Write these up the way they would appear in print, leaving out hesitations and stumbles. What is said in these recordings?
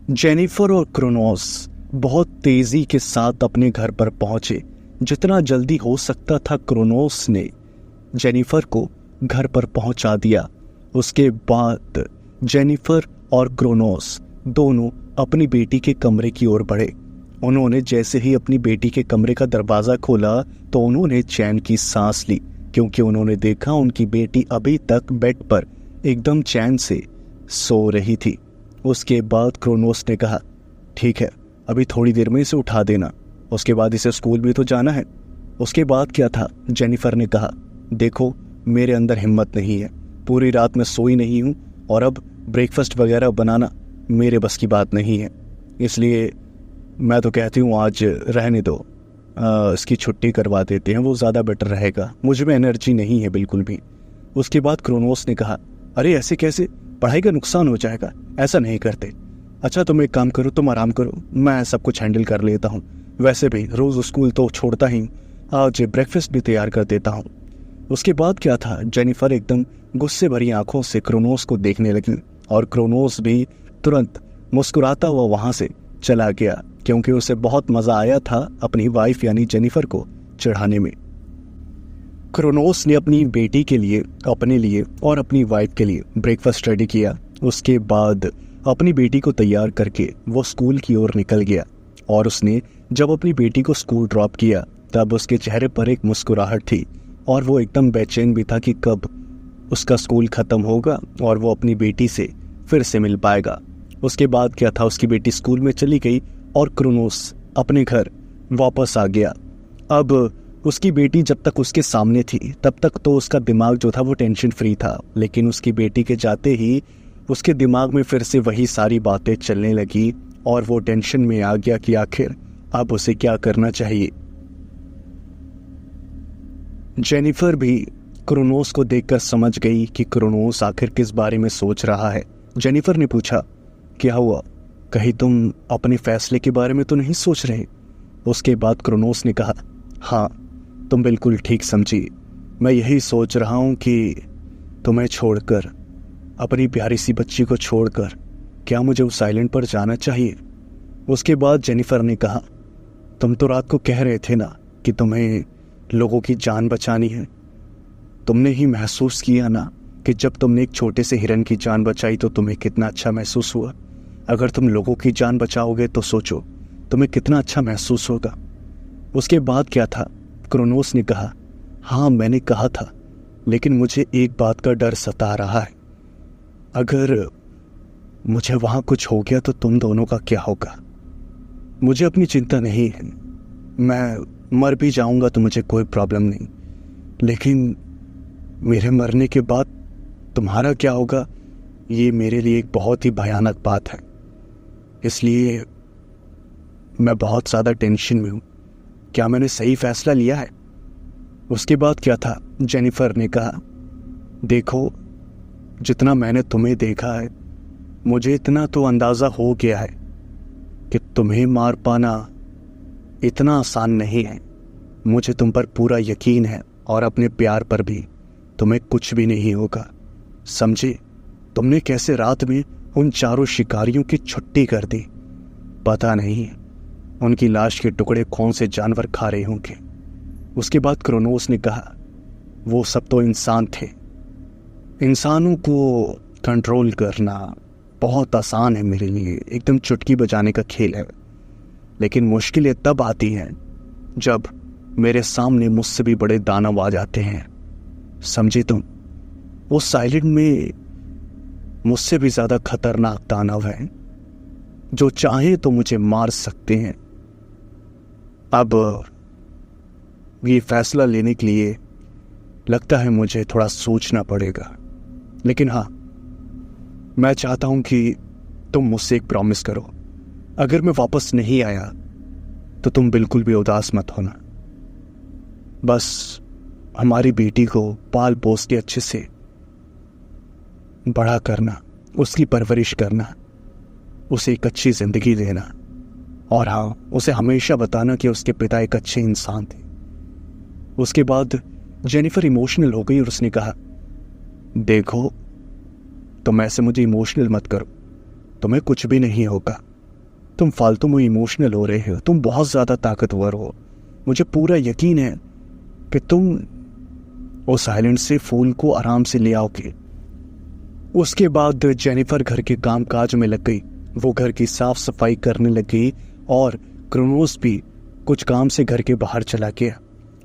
Jennifer और Kronos बहुत तेजी के साथ अपने घर पर पहुंचे। जितना जल्दी हो सकता था क्रोनोस ने जेनिफर को घर पर पहुंचा दिया। उसके बाद जेनिफर और क्रोनोस दोनों अपनी बेटी के कमरे की ओर बढ़े। उन्होंने जैसे ही अपनी बेटी के कमरे का दरवाज़ा खोला तो उन्होंने चैन की सांस ली, क्योंकि उन्होंने देखा उनकी बेटी अभी तक बेड पर एकदम चैन से सो रही थी। उसके बाद क्रोनोस ने कहा, ठीक है, अभी थोड़ी देर में इसे उठा देना, उसके बाद इसे स्कूल भी तो जाना है। उसके बाद क्या था, जेनिफर ने कहा, देखो मेरे अंदर हिम्मत नहीं है, पूरी रात मैं सोई नहीं हूँ और अब ब्रेकफास्ट वगैरह बनाना मेरे बस की बात नहीं है, इसलिए मैं तो कहती हूँ आज रहने दो, इसकी छुट्टी करवा देते हैं, वो ज़्यादा बेटर रहेगा, मुझ में एनर्जी नहीं है बिल्कुल भी। उसके बाद क्रोनोस ने कहा, अरे ऐसे कैसे, पढ़ाई का नुकसान हो जाएगा, ऐसा नहीं करते। अच्छा तुम एक काम करो, तुम आराम करो, मैं सब कुछ हैंडल कर लेता हूँ, वैसे भी रोज़ स्कूल तो छोड़ता ही, आज ब्रेकफास्ट भी तैयार कर देता हूँ। उसके बाद क्या था, जेनिफर एकदम गुस्से भरी आंखों से क्रोनोस को देखने लगी और क्रोनोस भी तुरंत मुस्कुराता हुआ वहाँ से चला गया, क्योंकि उसे बहुत मज़ा आया था अपनी वाइफ यानी जेनिफर को चढ़ाने में। क्रोनोस ने अपनी बेटी के लिए, अपने लिए और अपनी वाइफ के लिए ब्रेकफास्ट रेडी किया। उसके बाद अपनी बेटी को तैयार करके वो स्कूल की ओर निकल गया और उसने जब अपनी बेटी को स्कूल ड्रॉप किया तब उसके चेहरे पर एक मुस्कुराहट थी और वो एकदम बेचैन भी था कि कब उसका स्कूल ख़त्म होगा और वो अपनी बेटी से फिर से मिल पाएगा। उसके बाद क्या था, उसकी बेटी स्कूल में चली गई और क्रोनोस अपने घर वापस आ गया। अब उसकी बेटी जब तक उसके सामने थी तब तक तो उसका दिमाग जो था वो टेंशन फ्री था, लेकिन उसकी बेटी के जाते ही उसके दिमाग में फिर से वही सारी बातें चलने लगी और वो टेंशन में आ गया कि आखिर अब उसे क्या करना चाहिए। जेनिफर भी क्रोनोस को देखकर समझ गई कि क्रोनोस आखिर किस बारे में सोच रहा है। जेनिफर ने पूछा, क्या हुआ, कहीं तुम अपने फैसले के बारे में तो नहीं सोच रहे? उसके बाद क्रोनोस ने कहा, हाँ तुम बिल्कुल ठीक समझी, मैं यही सोच रहा हूँ कि तुम्हें छोड़कर, अपनी प्यारी सी बच्ची को छोड़कर क्या मुझे उस आइलैंड पर जाना चाहिए? उसके बाद जेनिफर ने कहा, तुम तो रात को कह रहे थे ना कि तुम्हें लोगों की जान बचानी है, तुमने ही महसूस किया ना कि जब तुमने एक छोटे से हिरन की जान बचाई तो तुम्हें कितना अच्छा महसूस हुआ। अगर तुम लोगों की जान बचाओगे तो सोचो तुम्हें कितना अच्छा महसूस होगा। उसके बाद क्या था, क्रोनोस ने कहा, हाँ मैंने कहा था, लेकिन मुझे एक बात का डर सता रहा है, अगर मुझे वहाँ कुछ हो गया तो तुम दोनों का क्या होगा? मुझे अपनी चिंता नहीं है, मैं मर भी जाऊँगा तो मुझे कोई प्रॉब्लम नहीं, लेकिन मेरे मरने के बाद तुम्हारा क्या होगा, ये मेरे लिए एक बहुत ही भयानक बात है, इसलिए मैं बहुत ज़्यादा टेंशन में हूँ, क्या मैंने सही फैसला लिया है? उसके बाद क्या था, जेनिफर ने कहा, देखो जितना मैंने तुम्हें देखा है मुझे इतना तो अंदाज़ा हो गया है कि तुम्हें मार पाना इतना आसान नहीं है। मुझे तुम पर पूरा यकीन है और अपने प्यार पर भी, तुम्हें कुछ भी नहीं होगा, समझे? तुमने कैसे रात में उन चारों शिकारियों की छुट्टी कर दी, पता नहीं उनकी लाश के टुकड़े कौन से जानवर खा रहे होंगे। उसके बाद क्रोनोस ने कहा, वो सब तो इंसान थे, इंसानों को कंट्रोल करना बहुत आसान है मेरे लिए, एकदम चुटकी बजाने का खेल है, लेकिन मुश्किलें तब आती हैं जब मेरे सामने मुझसे भी बड़े दानव आ जाते हैं, समझे तुम? वो साइलेंट में मुझसे भी ज़्यादा खतरनाक दानव हैं जो चाहे तो मुझे मार सकते हैं। अब ये फैसला लेने के लिए लगता है मुझे थोड़ा सोचना पड़ेगा, लेकिन हाँ मैं चाहता हूँ कि तुम मुझसे एक प्रॉमिस करो, अगर मैं वापस नहीं आया तो तुम बिल्कुल भी उदास मत होना, बस हमारी बेटी को पाल पोस के अच्छे से बड़ा करना, उसकी परवरिश करना, उसे एक अच्छी ज़िंदगी देना, और हाँ उसे हमेशा बताना कि उसके पिता एक अच्छे इंसान थे। उसके बाद जेनिफर इमोशनल हो गई और उसने कहा, देखो तुम ऐसे मुझे इमोशनल मत करो, तुम्हें कुछ भी नहीं होगा, तुम फालतू में इमोशनल हो रहे हो, तुम बहुत ज़्यादा ताकतवर हो। मुझे पूरा यकीन है कि तुम उस आइलैंड से फूल को आराम से ले आओगे। उसके बाद जेनिफर घर के काम काज में लग गई। वो घर की साफ सफाई करने लगी और क्रोनोस भी कुछ काम से घर के बाहर चला गया।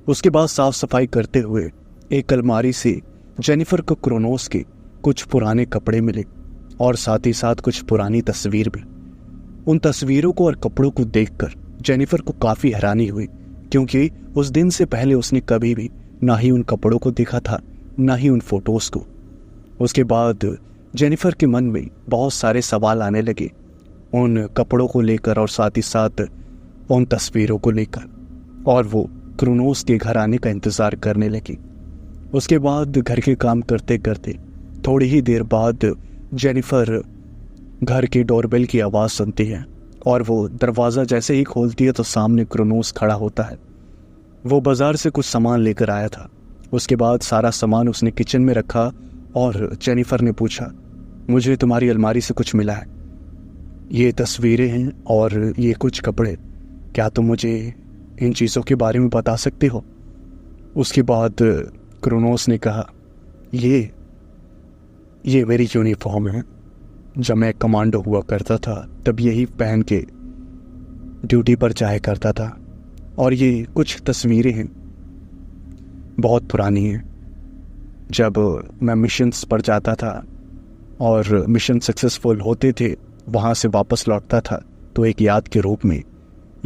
उसके बाद साफ सफाई करते हुए एक अलमारी से जेनिफर को क्रोनोस के कुछ पुराने कपड़े मिले और साथ ही साथ कुछ पुरानी तस्वीर भी। उन तस्वीरों को और कपड़ों को देखकर जेनिफर को काफ़ी हैरानी हुई, क्योंकि उस दिन से पहले उसने कभी भी ना ही उन कपड़ों को देखा था, ना ही उन फोटोज को। उसके बाद जेनिफर के मन में बहुत सारे सवाल आने लगे, उन कपड़ों को लेकर और साथ ही साथ उन तस्वीरों को लेकर, और वो क्रोनोस के घर आने का इंतज़ार करने लगी। उसके बाद घर के काम करते करते थोड़ी ही देर बाद जेनिफर घर की डोरबेल की आवाज़ सुनती है और वो दरवाज़ा जैसे ही खोलती है तो सामने क्रोनोस खड़ा होता है। वो बाज़ार से कुछ सामान लेकर आया था। उसके बाद सारा सामान उसने किचन में रखा और जेनिफर ने पूछा, मुझे तुम्हारी अलमारी से कुछ मिला है, ये तस्वीरें हैं और ये कुछ कपड़े, क्या तुम मुझे इन चीज़ों के बारे में बता सकते हो? उसके बाद क्रोनोस ने कहा, ये मेरी यूनिफॉर्म है। जब मैं कमांडो हुआ करता था तब यही पहन के ड्यूटी पर जाया करता था, और ये कुछ तस्वीरें हैं, बहुत पुरानी हैं। जब मैं मिशंस पर जाता था और मिशन सक्सेसफुल होते थे, वहाँ से वापस लौटता था तो एक याद के रूप में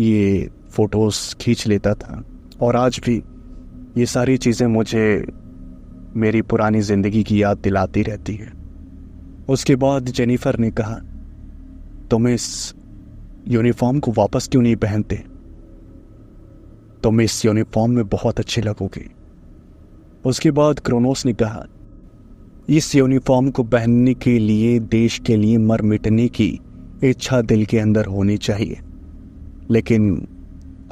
ये फ़ोटोज़ खींच लेता था, और आज भी ये सारी चीज़ें मुझे मेरी पुरानी ज़िंदगी की याद दिलाती रहती है। उसके बाद जेनिफर ने कहा, तुम इस यूनिफॉर्म को वापस क्यों नहीं पहनते? तुम इस यूनिफॉर्म में बहुत अच्छे लगोगे। उसके बाद क्रोनोस ने कहा, इस यूनिफॉर्म को पहनने के लिए देश के लिए मर मिटने की इच्छा दिल के अंदर होनी चाहिए, लेकिन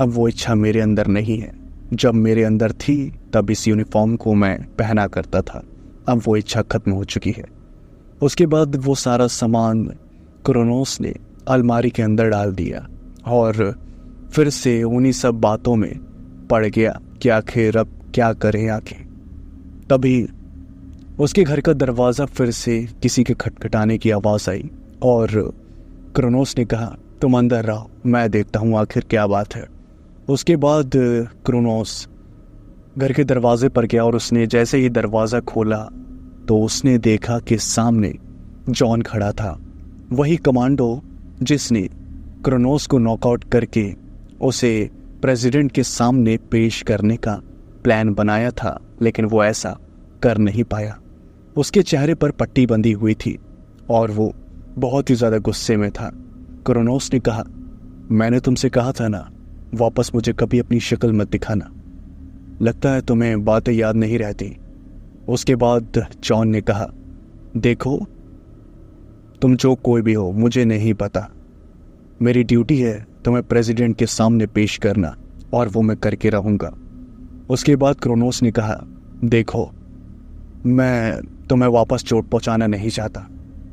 अब वो इच्छा मेरे अंदर नहीं है। जब मेरे अंदर थी तब इस यूनिफॉर्म को मैं पहना करता था, अब वो इच्छा खत्म हो चुकी है। उसके बाद वो सारा सामान क्रोनोस ने अलमारी के अंदर डाल दिया और फिर से उन्हीं सब बातों में पड़ गया कि आखिर अब क्या करें आखिर। तभी उसके घर का दरवाज़ा फिर से किसी के खटखटाने की आवाज़ आई और क्रोनोस ने कहा, तुम अंदर रहो, मैं देखता हूँ आखिर क्या बात है। उसके बाद क्रोनोस घर के दरवाजे पर गया और उसने जैसे ही दरवाज़ा खोला तो उसने देखा कि सामने जॉन खड़ा था, वही कमांडो जिसने क्रोनोस को नॉकआउट करके उसे प्रेसिडेंट के सामने पेश करने का प्लान बनाया था, लेकिन वो ऐसा कर नहीं पाया। उसके चेहरे पर पट्टी बंधी हुई थी और वो बहुत ही ज़्यादा गुस्से में था। क्रोनोस ने कहा, मैंने तुमसे कहा था ना, वापस मुझे कभी अपनी शक्ल मत दिखाना, लगता है तुम्हें बातें याद नहीं रहती। उसके बाद जॉन ने कहा, देखो तुम जो कोई भी हो मुझे नहीं पता, मेरी ड्यूटी है तुम्हें प्रेसिडेंट के सामने पेश करना और वो मैं करके रहूँगा। उसके बाद क्रोनोस ने कहा, देखो मैं तुम्हें वापस चोट पहुँचाना नहीं चाहता,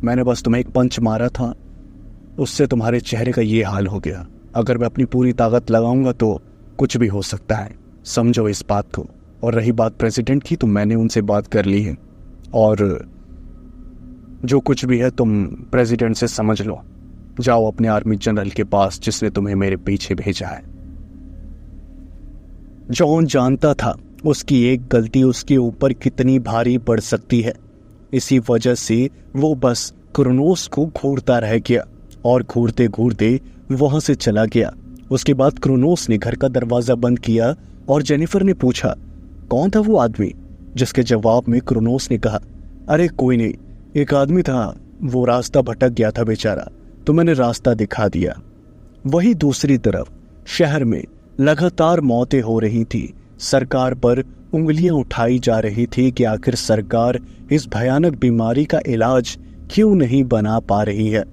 मैंने बस तुम्हें एक पंच मारा था, उससे तुम्हारे चेहरे का ये हाल हो गया। अगर मैं अपनी पूरी ताकत लगाऊंगा तो कुछ भी हो सकता है, समझो इस बात को। और रही बात प्रेसिडेंट की, तो मैंने उनसे बात कर ली है और जो कुछ भी है तुम प्रेसिडेंट से समझ लो। जाओ अपने आर्मी जनरल के पास जिसने तुम्हें मेरे पीछे भेजा है। जॉन जानता था उसकी एक गलती उसके ऊपर कितनी भारी पड़ सकती है, इसी वजह से वो बस क्रोनोस को घूरता रह गया और घूरते घूरते वहां से चला गया। उसके बाद क्रोनोस ने घर का दरवाजा बंद किया और जेनिफर ने पूछा, कौन था वो आदमी? जिसके जवाब में क्रोनोस ने कहा, अरे कोई नहीं, एक आदमी था, वो रास्ता भटक गया था बेचारा, तो मैंने रास्ता दिखा दिया। वही दूसरी तरफ शहर में लगातार मौतें हो रही थी। सरकार पर उंगलियां उठाई जा रही थी कि आखिर सरकार इस भयानक बीमारी का इलाज क्यों नहीं बना पा रही है,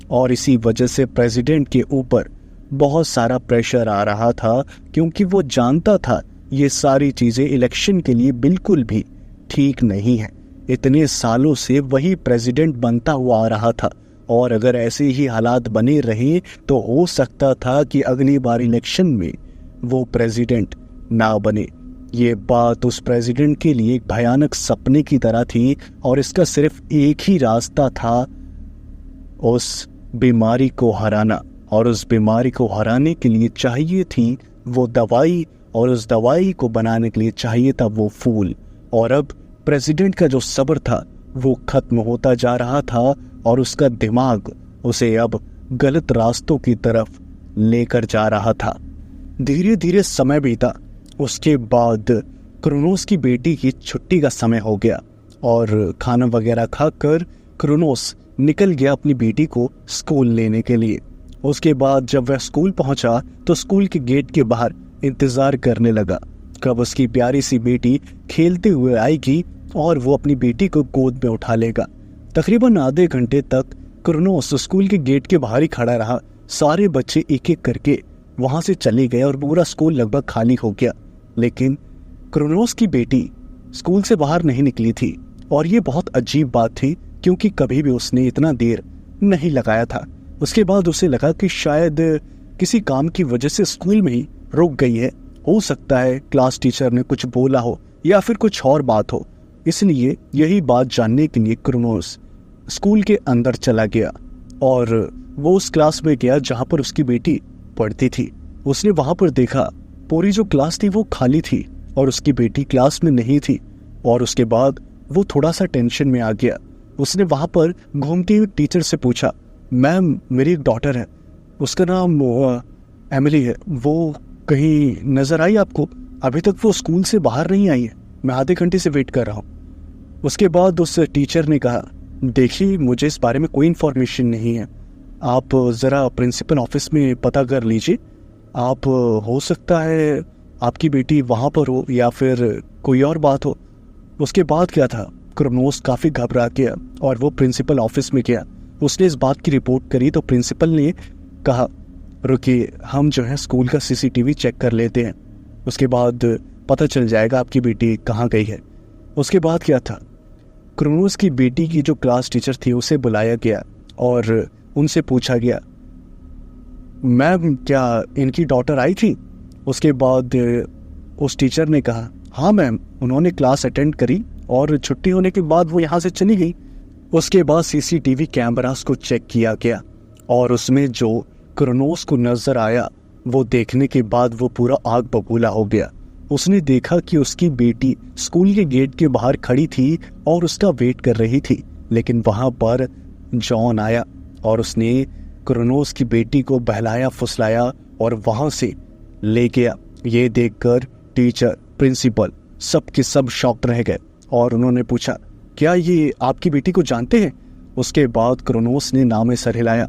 और इसी वजह से प्रेसिडेंट के ऊपर बहुत सारा प्रेशर आ रहा था, क्योंकि वो जानता था ये सारी चीज़ें इलेक्शन के लिए बिल्कुल भी ठीक नहीं है। इतने सालों से वही प्रेसिडेंट बनता हुआ आ रहा था और अगर ऐसे ही हालात बने रहे तो हो सकता था कि अगली बार इलेक्शन में वो प्रेसिडेंट ना बने। ये बात उस प्रेसिडेंट के लिए एक भयानक सपने की तरह थी और इसका सिर्फ एक ही रास्ता था, उस बीमारी को हराना। और उस बीमारी को हराने के लिए चाहिए थी वो दवाई, और उस दवाई को बनाने के लिए चाहिए था वो फूल। और अब प्रेसिडेंट का जो सब्र था वो खत्म होता जा रहा था और उसका दिमाग उसे अब गलत रास्तों की तरफ लेकर जा रहा था। धीरे धीरे समय बीता। उसके बाद क्रोनोस की बेटी की छुट्टी का समय हो गया और खाना वगैरह खाकर क्रोनोस निकल गया अपनी बेटी को स्कूल लेने के लिए। उसके बाद जब वह स्कूल पहुंचा तो स्कूल के गेट के बाहर इंतजार करने लगा कब उसकी प्यारी सी बेटी खेलते हुए आएगी और वो अपनी बेटी को गोद में उठा लेगा। तकरीबन आधे घंटे तक क्रोनोस स्कूल के गेट के बाहर ही खड़ा रहा। सारे बच्चे एक एक करके वहां से चले गए और पूरा स्कूल लगभग खाली हो गया, लेकिन क्रोनोस की बेटी स्कूल से बाहर नहीं निकली थी। और ये बहुत अजीब बात थी क्योंकि कभी भी उसने इतना देर नहीं लगाया था। उसके बाद उसे लगा कि शायद किसी काम की वजह से स्कूल में ही रुक गई है। हो सकता है क्लास टीचर ने कुछ बोला हो या फिर कुछ और बात हो। इसलिए यही बात जानने के लिए क्रोनोस स्कूल के अंदर चला गया और वो उस क्लास में गया जहां पर उसकी बेटी पढ़ती थी। उसने वहां पर देखा पूरी जो क्लास थी वो खाली थी और उसकी बेटी क्लास में नहीं थी। और उसके बाद वो थोड़ा सा टेंशन में आ गया। उसने वहां पर घूमती हुई टीचर से पूछा, मैम मेरी एक डॉटर है, उसका नाम एमिली है, वो कहीं नजर आई आपको? अभी तक वो स्कूल से बाहर नहीं आई है, मैं आधे घंटे से वेट कर रहा हूँ। उसके बाद उस टीचर ने कहा, देखिए मुझे इस बारे में कोई इन्फॉर्मेशन नहीं है, आप ज़रा प्रिंसिपल ऑफिस में पता कर लीजिए। आप हो सकता है आपकी बेटी वहाँ पर हो या फिर कोई और बात हो। उसके बाद क्या था, क्रोनोस काफ़ी घबरा गया और वो प्रिंसिपल ऑफिस में गया। उसने इस बात की रिपोर्ट करी तो प्रिंसिपल ने कहा, रुकिए हम जो है स्कूल का सीसीटीवी चेक कर लेते हैं, उसके बाद पता चल जाएगा आपकी बेटी कहाँ गई है। उसके बाद क्या था, क्रोनोस की बेटी की जो क्लास टीचर थी उसे बुलाया गया और उनसे पूछा गया, मैम क्या इनकी डॉटर आई थी? उसके बाद उस टीचर ने कहा, हाँ मैम, उन्होंने क्लास अटेंड करी और छुट्टी होने के बाद वो यहाँ से चली गई। उसके बाद सीसीटीवी कैमरास को चेक किया गया और उसमें जो क्रोनोस को नजर आया वो देखने के बाद वो पूरा आग बबूला हो गया। उसने देखा कि उसकी बेटी स्कूल के गेट के बाहर खड़ी थी और उसका वेट कर रही थी, लेकिन वहां पर जॉन आया और उसने क्रोनोस की बेटी को बहलाया फुसलाया और वहां से ले गया। ये देखकर टीचर, प्रिंसिपल सब के सब शॉक्ड रह गए और उन्होंने पूछा, क्या ये आपकी बेटी को जानते हैं? उसके बाद क्रोनोस ने नाम में सर हिलाया।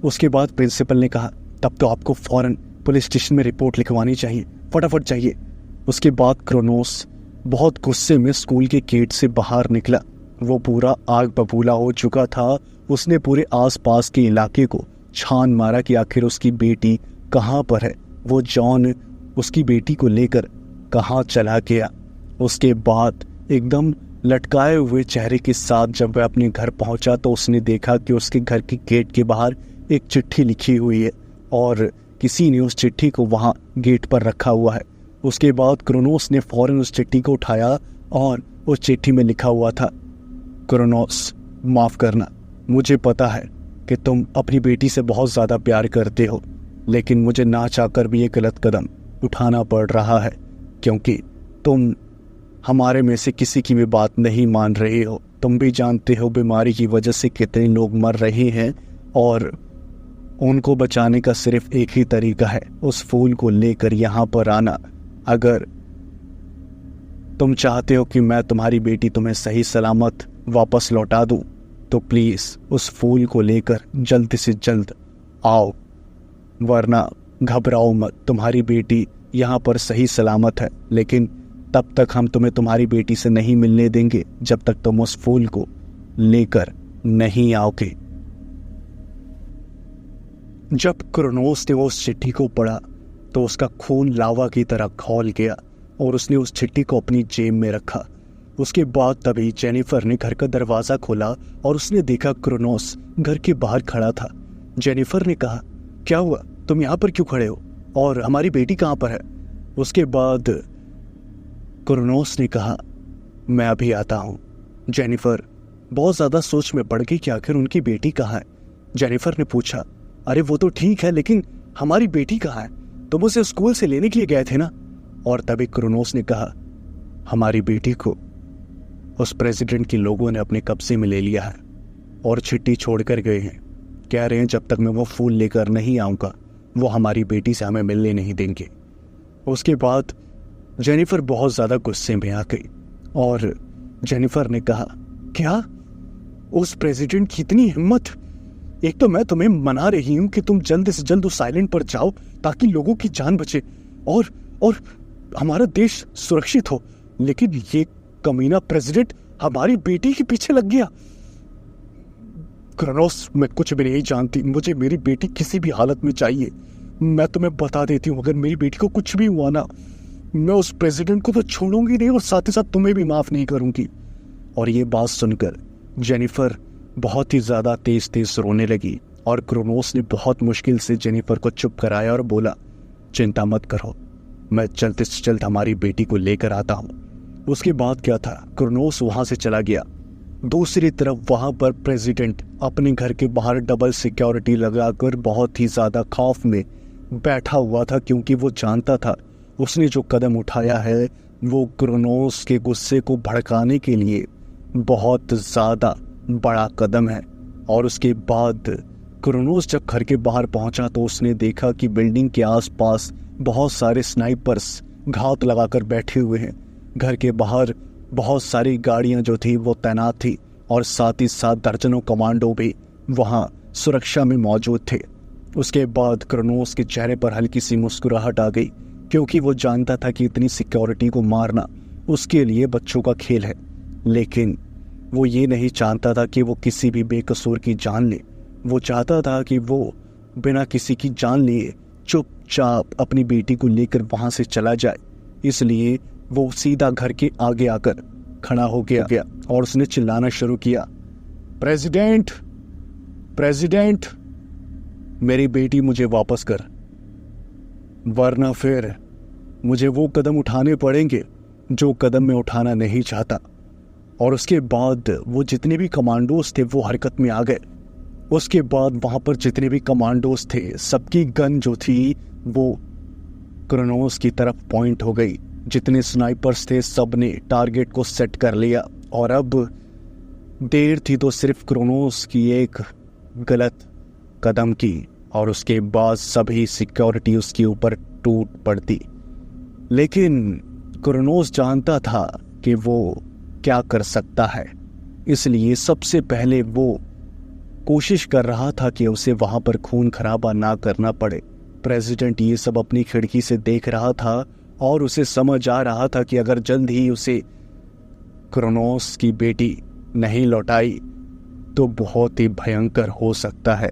उसके बाद प्रिंसिपल ने कहा, तब तो आपको फौरन पुलिस स्टेशन में रिपोर्ट लिखवानी चाहिए, फटाफट चाहिए। उसके बाद क्रोनोस बहुत गुस्से में स्कूल के गेट से बाहर निकला। वो पूरा आग बबूला हो चुका था। उसने पूरे आसपास के इलाके को छान मारा कि आखिर उसकी बेटी कहाँ पर है। वो जॉन उसकी बेटी को लेकर कहाँ चला गया। उसके बाद एकदम लटकाए हुए चेहरे के साथ जब वह अपने घर पहुंचा तो उसने देखा कि उसके घर के गेट के बाहर एक चिट्ठी लिखी हुई है और किसी ने उस चिट्ठी को वहां गेट पर रखा हुआ है। उसके बाद क्रोनोस ने फौरन उस चिट्ठी को उठाया और उस चिट्ठी में लिखा हुआ था, क्रोनोस माफ करना, मुझे पता है कि तुम अपनी बेटी से बहुत ज़्यादा प्यार करते हो, लेकिन मुझे ना चाहकर भी ये गलत कदम उठाना पड़ रहा है क्योंकि तुम हमारे में से किसी की भी बात नहीं मान रहे हो। तुम भी जानते हो बीमारी की वजह से कितने लोग मर रहे हैं और उनको बचाने का सिर्फ एक ही तरीका है, उस फूल को लेकर यहाँ पर आना। अगर तुम चाहते हो कि मैं तुम्हारी बेटी तुम्हें सही सलामत वापस लौटा दूं, तो प्लीज़ उस फूल को लेकर जल्द से जल्द आओ, वरना घबराओ मत, तुम्हारी बेटी यहाँ पर सही सलामत है, लेकिन तब तक हम तुम्हें तुम्हारी बेटी से नहीं मिलने देंगे जब तक तुम उस फूल को लेकर नहीं आओगे। जब क्रोनोस ने उस चिट्ठी को पढ़ा तो उसका खून लावा की तरह खौल गया और उसने उस चिट्ठी को अपनी जेब में रखा उसके बाद तभी जेनिफर ने घर का दरवाजा खोला और उसने देखा क्रोनोस घर के बाहर खड़ा था। जेनिफर ने कहा, क्या हुआ, तुम यहाँ पर क्यों खड़े हो, और हमारी बेटी कहाँ पर है? उसके बाद क्रोनोस ने कहा, मैं अभी आता हूँ। जेनिफर बहुत ज़्यादा सोच में पड़ गई कि आखिर उनकी बेटी कहाँ है। जेनिफर ने पूछा, अरे वो तो ठीक है, लेकिन हमारी बेटी कहाँ है? तुम उसे स्कूल से लेने के लिए गए थे ना? और तभी क्रोनोस ने कहा, हमारी बेटी को उस प्रेसिडेंट के लोगों ने अपने कब्जे में ले लिया है और चिट्ठी छोड़कर गए हैं। कह रहे हैं जब तक मैं वो फूल लेकर नहीं आऊँगा वो हमारी बेटी से हमें मिलने नहीं देंगे। उसके बाद जेनिफर बहुत ज़्यादा गुस्से में आ गई और जेनिफर ने कहा, क्या उस प्रेसिडेंट की इतनी हिम्मत? एक तो मैं तुम्हें मना रही हूँ कि तुम जल्द से जल्द उस आइलैंड पर जाओ ताकि लोगों की जान बचे और हमारा देश सुरक्षित हो, लेकिन ये कमीना प्रेसिडेंट हमारी बेटी के पीछे लग गया। क्रोनोस, मैं कुछ भी नहीं जानती, मुझे मेरी बेटी किसी भी हालत में चाहिए। मैं तुम्हें बता देती हूँ, अगर मेरी बेटी को कुछ भी हुआ ना, मैं उस प्रेसिडेंट को तो छोड़ूंगी नहीं और साथ ही साथ तुम्हें भी माफ नहीं करूंगी। और ये बात सुनकर जेनिफर बहुत ही ज्यादा तेज तेज रोने लगी और क्रोनोस ने बहुत मुश्किल से जेनिफर को चुप कराया और बोला, चिंता मत करो, मैं जल्द से जल्द हमारी बेटी को लेकर आता हूँ। उसके बाद क्या था, क्रोनोस वहां से चला गया। दूसरी तरफ वहां पर प्रेसिडेंट अपने घर के बाहर डबल सिक्योरिटी लगाकर बहुत ही ज्यादा खौफ में बैठा हुआ था, क्योंकि वो जानता था उसने जो कदम उठाया है वो क्रोनोस के गुस्से को भड़काने के लिए बहुत ज़्यादा बड़ा कदम है। और उसके बाद क्रोनोस जब घर के बाहर पहुंचा तो उसने देखा कि बिल्डिंग के आसपास बहुत सारे स्नाइपर्स घात लगाकर बैठे हुए हैं। घर के बाहर बहुत सारी गाड़ियां जो थी वो तैनात थी और साथ ही साथ दर्जनों कमांडो भी वहां सुरक्षा में मौजूद थे। उसके बाद क्रोनोस के चेहरे पर हल्की सी मुस्कुराहट आ गई, क्योंकि वो जानता था कि इतनी सिक्योरिटी को मारना उसके लिए बच्चों का खेल है, लेकिन वो ये नहीं चाहता था कि वो किसी भी बेकसूर की जान ले। वो चाहता था कि वो बिना किसी की जान लिए चुपचाप अपनी बेटी को लेकर वहां से चला जाए। इसलिए वो सीधा घर के आगे आकर खड़ा हो गया और उसने चिल्लाना शुरू किया, प्रेसिडेंट, प्रेसिडेंट, मेरी बेटी मुझे वापस कर, वरना फिर मुझे वो कदम उठाने पड़ेंगे जो कदम मैं उठाना नहीं चाहता। और उसके बाद वो जितने भी कमांडोज थे वो हरकत में आ गए। उसके बाद वहां पर जितने भी कमांडोज थे सबकी गन जो थी वो क्रोनोस की तरफ पॉइंट हो गई। जितने स्नाइपर्स थे सब ने टारगेट को सेट कर लिया और अब देर थी तो सिर्फ क्रोनोस की एक गलत कदम की और उसके बाद सभी सिक्योरिटी उसके ऊपर टूट पड़ती। लेकिन क्रोनोस जानता था कि वो क्या कर सकता है, इसलिए सबसे पहले वो कोशिश कर रहा था कि उसे वहां पर खून खराबा ना करना पड़े। प्रेसिडेंट ये सब अपनी खिड़की से देख रहा था और उसे समझ आ रहा था कि अगर जल्द ही उसे क्रोनोस की बेटी नहीं लौटाई तो बहुत ही भयंकर हो सकता है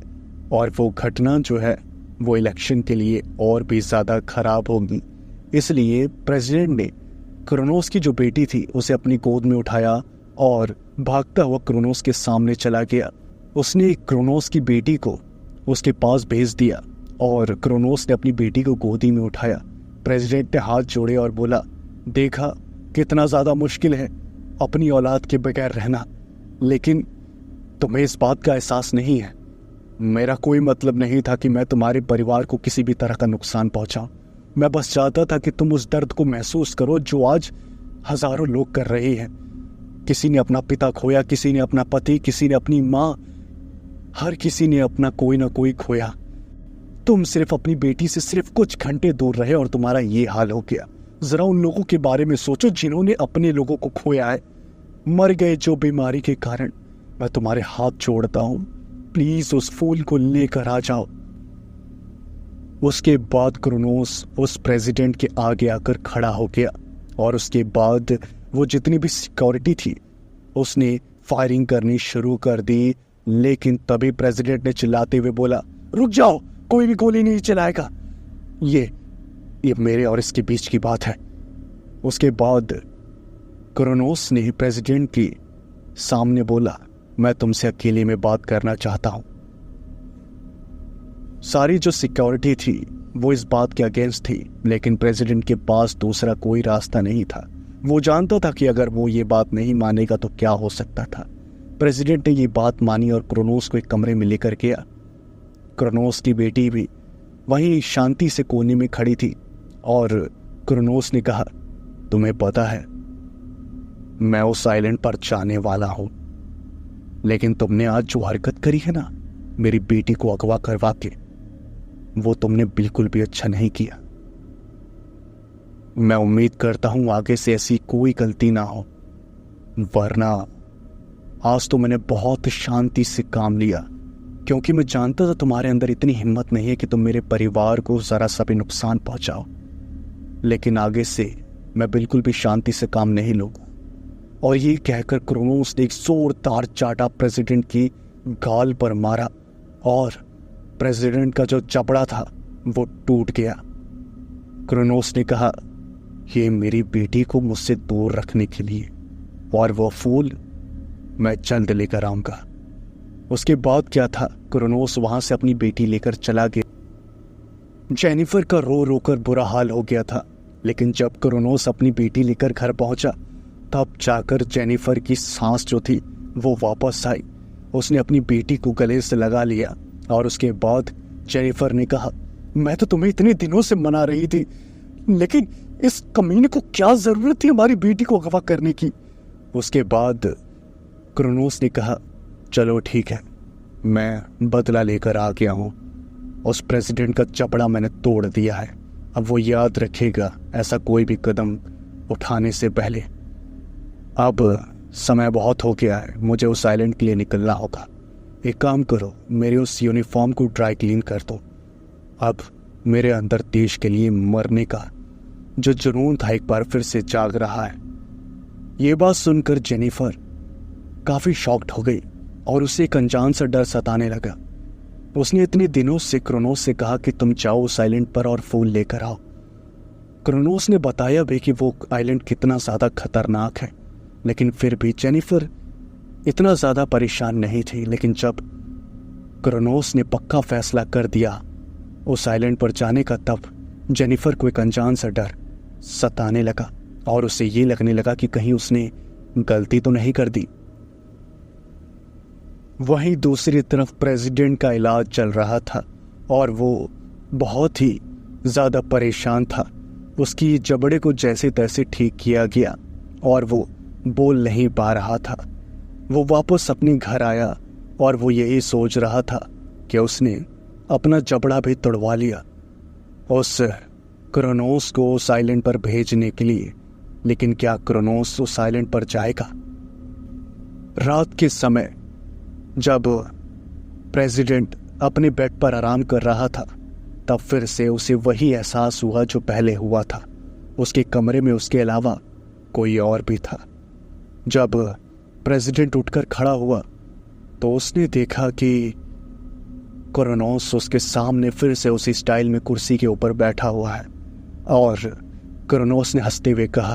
और वो घटना जो है वो इलेक्शन के लिए और भी ज़्यादा खराब होगी। इसलिए प्रेसिडेंट ने क्रोनोस की जो बेटी थी उसे अपनी गोद में उठाया और भागता हुआ क्रोनोस के सामने चला गया। उसने क्रोनोस की बेटी को उसके पास भेज दिया और क्रोनोस ने अपनी बेटी को गोदी में उठाया। प्रेसिडेंट ने हाथ जोड़े और बोला, देखा कितना ज़्यादा मुश्किल है अपनी औलाद के बगैर रहना, लेकिन तुम्हें इस बात का एहसास नहीं है। मेरा कोई मतलब नहीं था कि मैं तुम्हारे परिवार को किसी भी तरह का नुकसान पहुंचाऊं। मैं बस चाहता था कि तुम उस दर्द को महसूस करो जो आज हजारों लोग कर रहे हैं। किसी ने अपना पिता खोया, किसी ने अपना पति, किसी ने अपनी माँ, हर किसी ने अपना कोई ना कोई खोया। तुम सिर्फ अपनी बेटी से सिर्फ कुछ घंटे दूर रहे और तुम्हारा ये हाल हो गया। जरा उन लोगों के बारे में सोचो जिन्होंने अपने लोगों को खोया है, मर गए जो बीमारी के कारण। मैं तुम्हारे हाथ जोड़ता हूं, प्लीज उस फूल को लेकर आ जाओ। उसके बाद क्रोनोस उस प्रेसिडेंट के आगे आकर खड़ा हो गया और उसके बाद वो जितनी भी सिक्योरिटी थी उसने फायरिंग करनी शुरू कर दी। लेकिन तभी प्रेसिडेंट ने चिल्लाते हुए बोला, रुक जाओ, कोई भी गोली नहीं चलाएगा, ये मेरे और इसके बीच की बात है। उसके बाद क्रोनोस ने प्रेसिडेंट के सामने बोला, मैं तुमसे अकेले में बात करना चाहता हूं। सारी जो सिक्योरिटी थी वो इस बात के अगेंस्ट थी, लेकिन प्रेसिडेंट के पास दूसरा कोई रास्ता नहीं था। वो जानता था कि अगर वो ये बात नहीं मानेगा तो क्या हो सकता था। प्रेसिडेंट ने ये बात मानी और क्रोनोस को एक कमरे में लेकर गया। क्रोनोस की बेटी भी वहीं शांति से कोने में खड़ी थी और क्रोनोस ने कहा, तुम्हें पता है मैं उस आइलैंड पर जाने वाला हूं, लेकिन तुमने आज जो हरकत करी है ना, मेरी बेटी को अगवा करवा के, वो तुमने बिल्कुल भी अच्छा नहीं किया। मैं उम्मीद करता हूं आगे से ऐसी कोई गलती ना हो, वरना आज तो मैंने बहुत शांति से काम लिया, क्योंकि मैं जानता था तुम्हारे अंदर इतनी हिम्मत नहीं है कि तुम मेरे परिवार को जरा सा भी नुकसान पहुंचाओ। लेकिन आगे से मैं बिल्कुल भी शांति से काम नहीं लूंगा। और ये कहकर क्रोनोस ने एक जोरदार चाटा प्रेसिडेंट की गाल पर मारा और प्रेसिडेंट का जो चपड़ा था वो टूट गया। क्रोनोस ने कहा, ये मेरी बेटी को मुझसे दूर रखने के लिए, और वो फूल मैं जल्द लेकर आऊंगा। उसके बाद क्या था, क्रोनोस वहां से अपनी बेटी लेकर चला गया। जेनिफर का रो रो कर बुरा हाल हो गया था, लेकिन जब क्रोनोस अपनी बेटी लेकर घर पहुंचा तब जाकर जेनिफर की सांस जो थी वो वापस आई। उसने अपनी बेटी को गले से लगा लिया और उसके बाद जेनिफर ने कहा, मैं तो तुम्हें इतने दिनों से मना रही थी, लेकिन इस कमीने को क्या जरूरत थी हमारी बेटी को अगवा करने की। उसके बाद क्रोनोस ने कहा, चलो ठीक है, मैं बदला लेकर आ गया हूं। उस प्रेसिडेंट का चपड़ा मैंने तोड़ दिया है, अब वो याद रखेगा ऐसा कोई भी कदम उठाने से पहले। अब समय बहुत हो गया है, मुझे उस आइलैंड के लिए निकलना होगा। एक काम करो, मेरे उस यूनिफॉर्म को ड्राई क्लीन कर दो। अब मेरे अंदर देश के लिए मरने का जो जुनून था एक बार फिर से जाग रहा है। ये बात सुनकर जेनिफर काफी शॉक्ड हो गई और उसे एक अनजान सा डर सताने लगा। उसने इतने दिनों से क्रोनोस से कहा कि तुम जाओ उस आइलैंड पर और फूल लेकर आओ। क्रोनोस ने बताया भी कि वो आइलैंड कितना ज्यादा खतरनाक है, लेकिन फिर भी जेनिफर इतना ज्यादा परेशान नहीं थी। लेकिन जब क्रोनोस ने पक्का फैसला कर दिया उस आइलैंड पर जाने का, तब जेनिफर को एक अनजान सा डर सताने लगा और उसे ये लगने लगा कि कहीं उसने गलती तो नहीं कर दी। वहीं दूसरी तरफ प्रेसिडेंट का इलाज चल रहा था और वो बहुत ही ज्यादा परेशान था। उसकी जबड़े को जैसे तैसे ठीक किया गया और वो बोल नहीं पा रहा था। वो वापस अपने घर आया और वो यही सोच रहा था कि उसने अपना जबड़ा भी तोड़वा लिया उस क्रोनोस को उस आइलैंड पर भेजने के लिए। लेकिन क्या क्रोनोस उस आइलैंड पर जाएगा? रात के समय जब प्रेसिडेंट अपने बेड पर आराम कर रहा था, तब फिर से उसे वही एहसास हुआ जो पहले हुआ था। उसके कमरे में उसके अलावा कोई और भी था। जब प्रेसिडेंट उठकर खड़ा हुआ तो उसने देखा कि क्रोनोस उसके सामने फिर से उसी स्टाइल में कुर्सी के ऊपर बैठा हुआ है। और क्रोनोस ने हंसते हुए कहा,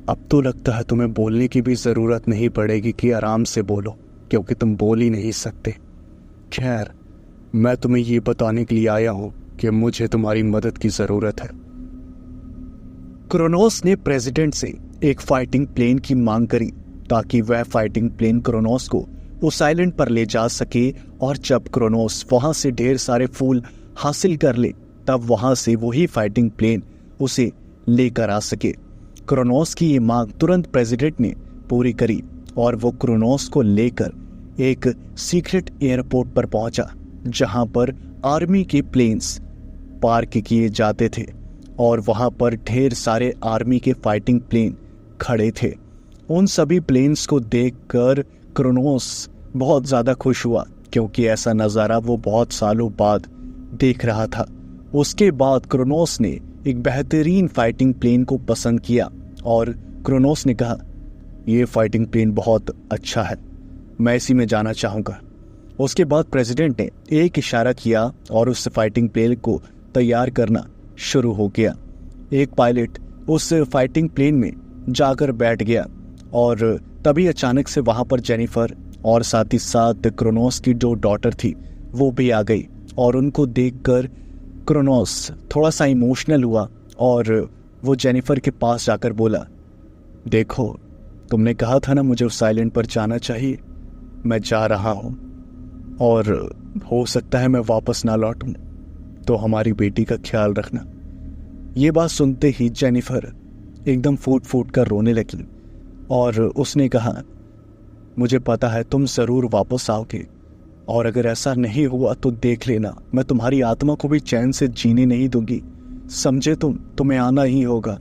अब तो लगता है तुम्हें बोलने की भी जरूरत नहीं पड़ेगी कि आराम से बोलो, क्योंकि तुम बोल ही नहीं सकते। खैर, मैं तुम्हें ये बताने के लिए आया हूं कि मुझे तुम्हारी मदद की जरूरत है। क्रोनोस ने प्रेसिडेंट से एक फाइटिंग प्लेन की मांग करी ताकि वह फाइटिंग प्लेन क्रोनोस को उस आइलैंड पर ले जा सके, और जब क्रोनोस वहां से ढेर सारे फूल हासिल कर ले तब वहां से वही फाइटिंग प्लेन उसे लेकर आ सके। क्रोनोस की ये मांग तुरंत प्रेसिडेंट ने पूरी करी और वो क्रोनोस को लेकर एक सीक्रेट एयरपोर्ट पर पहुंचा, जहां पर आर्मी के प्लेन्स पार्क किए जाते थे और वहां पर ढेर सारे आर्मी के फाइटिंग प्लेन खड़े थे। उन सभी प्लेन्स को देखकर क्रोनोस बहुत ज्यादा खुश हुआ, क्योंकि ऐसा नज़ारा वो बहुत सालों बाद देख रहा था। उसके बाद क्रोनोस ने एक बेहतरीन फाइटिंग प्लेन को पसंद किया और क्रोनोस ने कहा, यह फाइटिंग प्लेन बहुत अच्छा है, मैं इसी में जाना चाहूँगा। उसके बाद प्रेसिडेंट ने एक इशारा किया और उस फाइटिंग प्लेन को तैयार करना शुरू हो गया। एक पायलट उस फाइटिंग प्लेन में जाकर बैठ गया। और तभी अचानक से वहां पर जेनिफर और साथ ही साथ क्रोनोस की जो डॉटर थी वो भी आ गई। और उनको देखकर क्रोनोस थोड़ा सा इमोशनल हुआ और वो जेनिफर के पास जाकर बोला, देखो तुमने कहा था ना मुझे उस आइलैंड पर जाना चाहिए, मैं जा रहा हूँ और हो सकता है मैं वापस ना लौटूं, तो हमारी बेटी का ख्याल रखना। ये बात सुनते ही जेनिफर एकदम फूट फूट कर रोने लगी और उसने कहा, मुझे पता है तुम ज़रूर वापस आओगे और अगर ऐसा नहीं हुआ तो देख लेना मैं तुम्हारी आत्मा को भी चैन से जीने नहीं दूंगी, समझे तुम्हें आना ही होगा।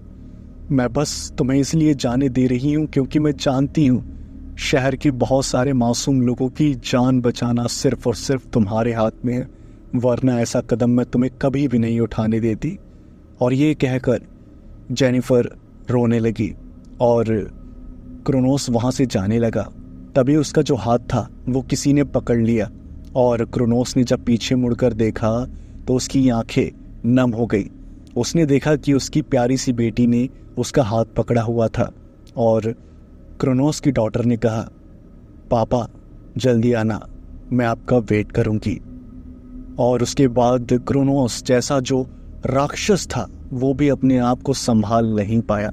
मैं बस तुम्हें इसलिए जाने दे रही हूँ क्योंकि मैं जानती हूँ शहर के बहुत सारे मासूम लोगों की जान बचाना सिर्फ और सिर्फ तुम्हारे हाथ में है, वरना ऐसा कदम मैं तुम्हें कभी भी नहीं उठाने देती। और ये कहकर जेनिफर रोने लगी और क्रोनोस वहाँ से जाने लगा। तभी उसका जो हाथ था वो किसी ने पकड़ लिया और क्रोनोस ने जब पीछे मुड़कर देखा तो उसकी आंखें नम हो गई। उसने देखा कि उसकी प्यारी सी बेटी ने उसका हाथ पकड़ा हुआ था और क्रोनोस की डॉटर ने कहा, पापा जल्दी आना, मैं आपका वेट करूंगी। और उसके बाद क्रोनोस जैसा जो राक्षस था वो भी अपने आप को संभाल नहीं पाया।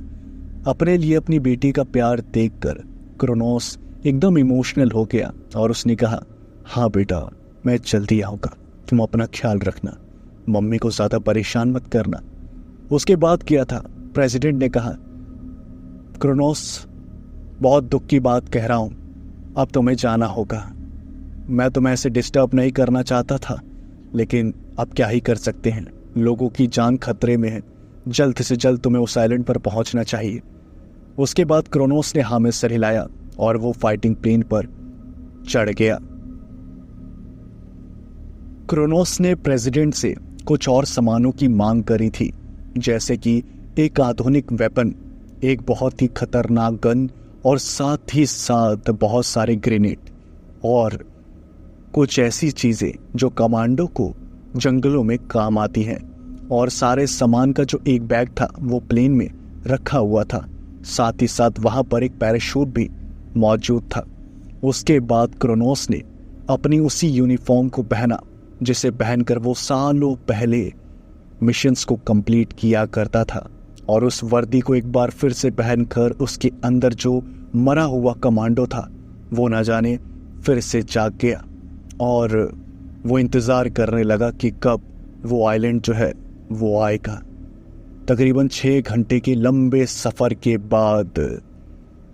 अपने लिए अपनी बेटी का प्यार देखकर क्रोनोस एकदम इमोशनल हो गया और उसने कहा, हाँ बेटा मैं जल्दी आऊँगा, तुम अपना ख्याल रखना, मम्मी को ज़्यादा परेशान मत करना। उसके बाद किया था, प्रेसिडेंट ने कहा, क्रोनोस बहुत दुख की बात कह रहा हूँ, अब तुम्हें जाना होगा। मैं तुम्हें ऐसे डिस्टर्ब नहीं करना चाहता था लेकिन अब क्या ही कर सकते हैं, लोगों की जान खतरे में है, जल्द से जल्द तुम्हें उस आइलैंड पर पहुंचना चाहिए। उसके बाद क्रोनोस ने हाँ में सर हिलाया और वो फाइटिंग प्लेन पर चढ़ गया। क्रोनोस ने प्रेसिडेंट से कुछ और सामानों की मांग करी थी, जैसे कि एक आधुनिक वेपन, एक बहुत ही खतरनाक गन और साथ ही साथ बहुत सारे ग्रेनेड और कुछ ऐसी चीज़ें जो कमांडो को जंगलों में काम आती हैं। और सारे सामान का जो एक बैग था वो प्लेन में रखा हुआ था, साथ ही साथ वहाँ पर एक पैराशूट भी मौजूद था। उसके बाद क्रोनोस ने अपनी उसी यूनिफॉर्म को पहना जिसे पहनकर वो सालों पहले मिशंस को कंप्लीट किया करता था, और उस वर्दी को एक बार फिर से पहनकर उसके अंदर जो मरा हुआ कमांडो था वो न जाने फिर से जाग गया और वो इंतज़ार करने लगा कि कब वो आइलैंड जो है वो आएगा। तकरीबन 6 घंटे के लंबे सफ़र के बाद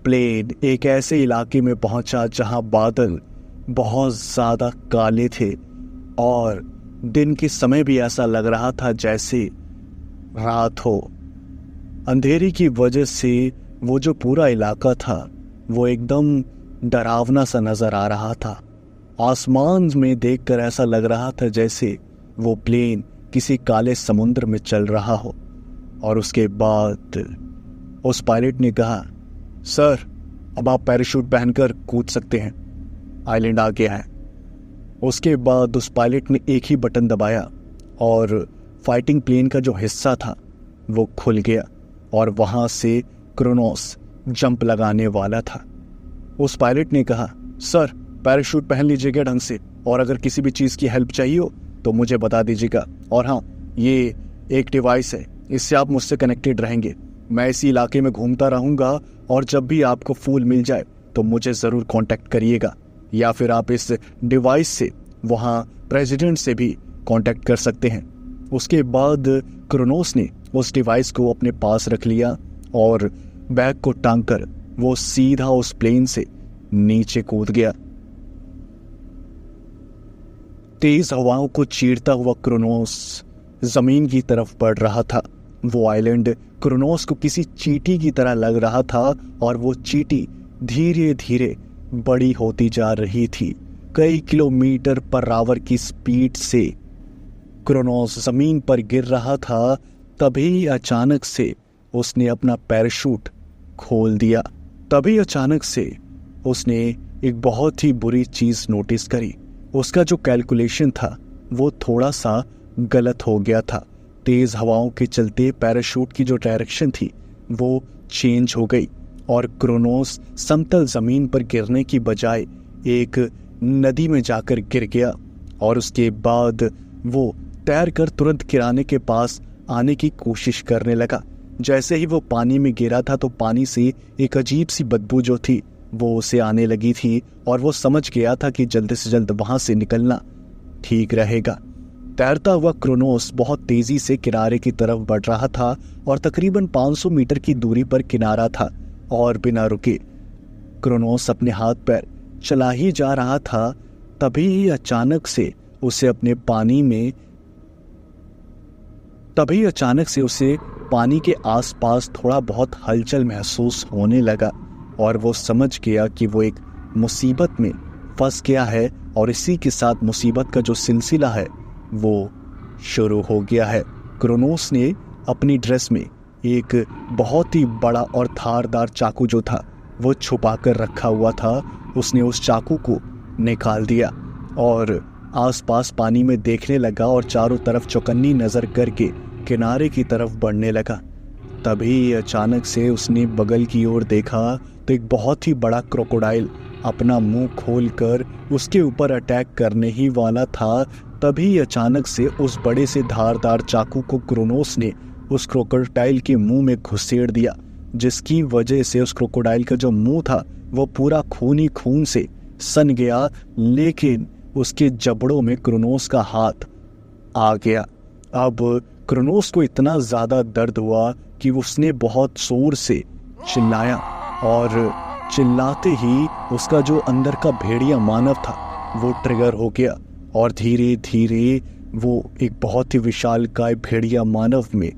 प्लेन एक ऐसे इलाके में पहुंचा जहां बादल बहुत ज़्यादा काले थे और दिन के समय भी ऐसा लग रहा था जैसे रात हो। अंधेरी की वजह से वो जो पूरा इलाका था वो एकदम डरावना सा नज़र आ रहा था। आसमान में देखकर ऐसा लग रहा था जैसे वो प्लेन किसी काले समुद्र में चल रहा हो। और उसके बाद उस पायलट ने कहा, सर अब आप पैराशूट पहनकर कूद सकते हैं, आइलैंड आ गया है। उसके बाद उस पायलट ने एक ही बटन दबाया और फाइटिंग प्लेन का जो हिस्सा था वो खुल गया और वहाँ से क्रोनोस जंप लगाने वाला था। उस पायलट ने कहा, सर पैराशूट पहन लीजिएगा ढंग से, और अगर किसी भी चीज़ की हेल्प चाहिए हो तो मुझे बता दीजिएगा। और हाँ, ये एक डिवाइस है, इससे आप मुझसे कनेक्टेड रहेंगे। मैं इसी इलाके में घूमता रहूँगा और जब भी आपको फूल मिल जाए तो मुझे ज़रूर कांटेक्ट करिएगा, या फिर आप इस डिवाइस से वहाँ प्रेसिडेंट से भी कांटेक्ट कर सकते हैं। उसके बाद क्रोनोस ने उस डिवाइस को अपने पास रख लिया और बैग को टांगकर वो सीधा उस प्लेन से नीचे कूद गया। तेज हवाओं को चीरता हुआ क्रोनोस जमीन की तरफ बढ़ रहा था। वो आइलैंड क्रोनोस को किसी चींटी की तरह लग रहा था और वो चींटी धीरे धीरे बड़ी होती जा रही थी। कई किलोमीटर पर आवर की स्पीड से क्रोनोस जमीन पर गिर रहा था। तभी अचानक से उसने अपना पैराशूट खोल दिया। तभी अचानक से उसने एक बहुत ही बुरी चीज़ नोटिस करी। उसका जो कैलकुलेशन था वो थोड़ा सा गलत हो गया था। तेज़ हवाओं के चलते पैराशूट की जो डायरेक्शन थी वो चेंज हो गई और क्रोनोस समतल जमीन पर गिरने की बजाय एक नदी में जाकर गिर गया और उसके बाद वो तैरकर तुरंत किराने के पास आने की कोशिश करने लगा। जैसे ही वो पानी में गिरा था तो पानी से एक अजीब सी बदबू जो थी वो उसे आने लगी थी और वो समझ गया था कि जल्द से जल्द वहां से निकलना ठीक रहेगा। तैरता हुआ क्रोनोस बहुत तेजी से किनारे की तरफ बढ़ रहा था और तकरीबन 500 मीटर की दूरी पर किनारा था और बिना रुके क्रोनोस अपने हाथ पैर चला ही जा रहा था। तभी अचानक से उसे पानी के आसपास थोड़ा बहुत हलचल महसूस होने लगा और वो समझ गया कि वो एक मुसीबत में फंस गया है और इसी के साथ मुसीबत का जो सिलसिला है वो शुरू हो गया है। क्रोनोस ने अपनी ड्रेस में एक बहुत ही बड़ा और धारदार चाकू जो था वो छुपा कर रखा हुआ था। उसने उस चाकू को निकाल दिया और आसपास पानी में देखने लगा और चारों तरफ चौकन्नी नजर करके किनारे की तरफ बढ़ने लगा। तभी अचानक से उसने बगल की ओर देखा तो एक बहुत ही बड़ा क्रोकोडाइल अपना मुंह खोलकर उसके ऊपर अटैक करने ही वाला था। तभी अचानक से उस बड़े से धारदार चाकू को क्रोनोस ने उस क्रोकोडाइल के मुंह में घुसेड़ दिया, जिसकी वजह से उस क्रोकोडाइल का जो मुंह था वो पूरा खून ही खून से सन गया। लेकिन उसके जबड़ों में क्रोनोस का हाथ आ गया। अब क्रोनोस को इतना ज्यादा दर्द हुआ कि उसने बहुत जोर से चिल्लाया और चिल्लाते ही उसका जो अंदर का भेड़िया मानव था वो ट्रिगर हो गया और धीरे धीरे वो एक बहुत ही विशालकाय भेड़िया मानव में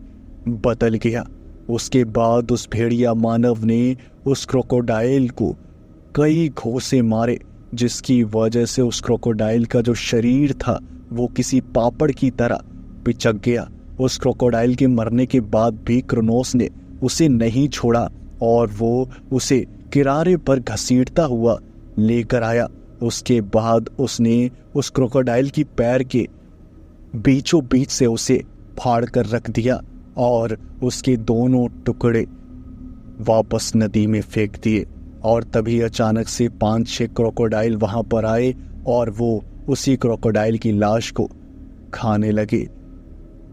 बदल गया। उसके बाद उस भेड़िया मानव ने उस क्रोकोडाइल को कई घोंसे मारे, जिसकी वजह से उस क्रोकोडाइल का जो शरीर था वो किसी पापड़ की तरह पिचक गया। उस क्रोकोडाइल के मरने के बाद भी क्रोनोस ने उसे नहीं छोड़ा और वो उसे किनारे पर घसीटता हुआ लेकर आया। उसके बाद उसने उस क्रोकोडाइल की पैर के बीचों बीच से उसे फाड़ कर रख दिया और उसके दोनों टुकड़े वापस नदी में फेंक दिए। और तभी अचानक से 5-6 क्रोकोडाइल वहां पर आए और वो उसी क्रोकोडाइल की लाश को खाने लगे।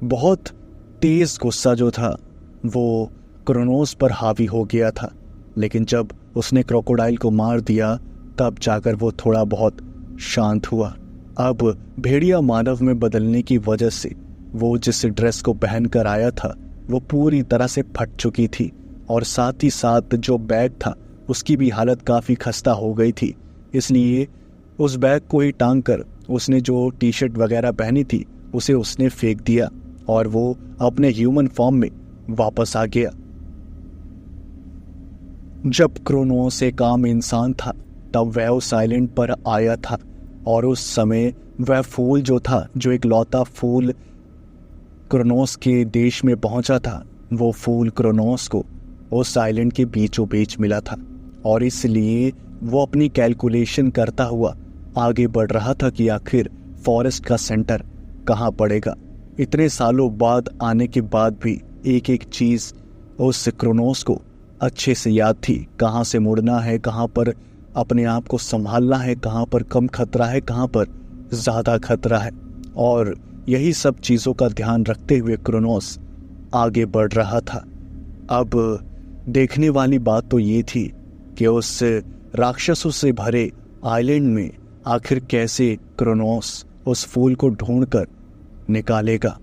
बहुत तेज गुस्सा जो था वो क्रोनोस पर हावी हो गया था, लेकिन जब उसने क्रोकोडाइल को मार दिया तब जाकर वो थोड़ा बहुत शांत हुआ। अब भेड़िया मानव में बदलने की वजह से वो जिस ड्रेस को पहन कर आया था वो पूरी तरह से फट चुकी थी और साथ ही साथ जो बैग था उसकी भी हालत काफ़ी खस्ता हो गई थी। इसलिए उस बैग को ही टांग कर उसने जो टी शर्ट वगैरह पहनी थी उसे उसने फेंक दिया और वो अपने ह्यूमन फॉर्म में वापस आ गया। जब क्रोनोस एक आम इंसान था तब वह उस आइलैंड पर आया था और उस समय वह फूल जो था, जो एक लौता फूल क्रोनोस के देश में पहुंचा था, वो फूल क्रोनोस को उस आइलैंड के बीचों बीच मिला था और इसलिए वो अपनी कैलकुलेशन करता हुआ आगे बढ़ रहा था कि आखिर फॉरेस्ट का सेंटर कहाँ पड़ेगा। इतने सालों बाद आने के बाद भी एक एक चीज़ उस क्रोनोस को अच्छे से याद थी। कहाँ से मुड़ना है, कहाँ पर अपने आप को संभालना है, कहाँ पर कम खतरा है, कहाँ पर ज़्यादा खतरा है। और यही सब चीज़ों का ध्यान रखते हुए क्रोनोस आगे बढ़ रहा था। अब देखने वाली बात तो ये थी कि उस राक्षसों से भरे आइलैंड में आखिर कैसे क्रोनोस उस फूल को ढूंढकर निकालेगा।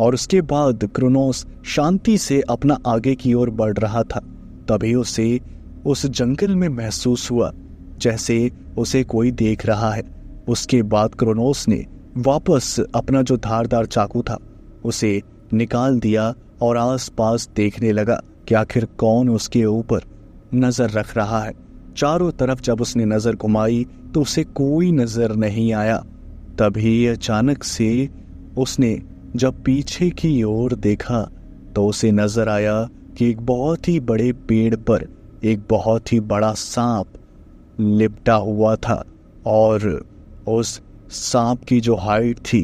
और उसके बाद क्रोनोस शांति से अपना आगे की ओर बढ़ रहा था। तभी उसे उस जंगल में महसूस हुआ जैसे उसे कोई देख रहा है। उसके बाद क्रोनोस ने वापस अपना जो धारदार चाकू था उसे निकाल दिया और आसपास देखने लगा कि आखिर कौन उसके ऊपर नजर रख रहा है। चारों तरफ जब उसने नजर घुमाई तो उसे कोई नजर नहीं आया। तभी अचानक से उसने जब पीछे की ओर देखा तो उसे नजर आया कि एक बहुत ही बड़े पेड़ पर एक बहुत ही बड़ा सांप लिपटा हुआ था और उस सांप की जो हाइट थी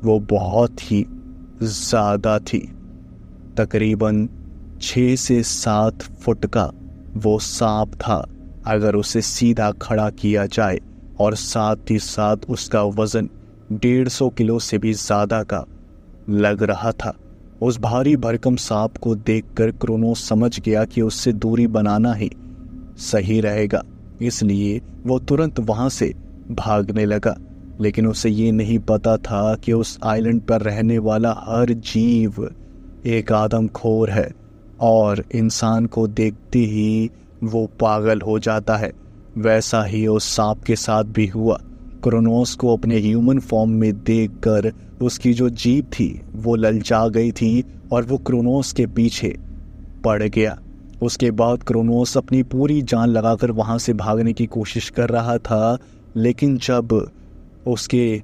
वो बहुत ही ज़्यादा थी। तकरीबन 6 से 7 फुट का वो सांप था। अगर उसे सीधा खड़ा किया जाए और साथ ही साथ उसका वजन 150 किलो से भी ज्यादा का लग रहा था। उस भारी भरकम सांप को देखकर क्रोनोस समझ गया कि उससे दूरी बनाना ही सही रहेगा, इसलिए वो तुरंत वहां से भागने लगा। लेकिन उसे ये नहीं पता था कि उस आइलैंड पर रहने वाला हर जीव एक आदमखोर है और इंसान को देखते ही वो पागल हो जाता है। वैसा ही उस सांप के साथ भी हुआ। क्रोनोस को अपने ह्यूमन फॉर्म में देखकर उसकी जो जीभ थी वो ललचा गई थी और वो क्रोनोस के पीछे पड़ गया। उसके बाद क्रोनोस अपनी पूरी जान लगाकर वहां से भागने की कोशिश कर रहा था, लेकिन जब उसके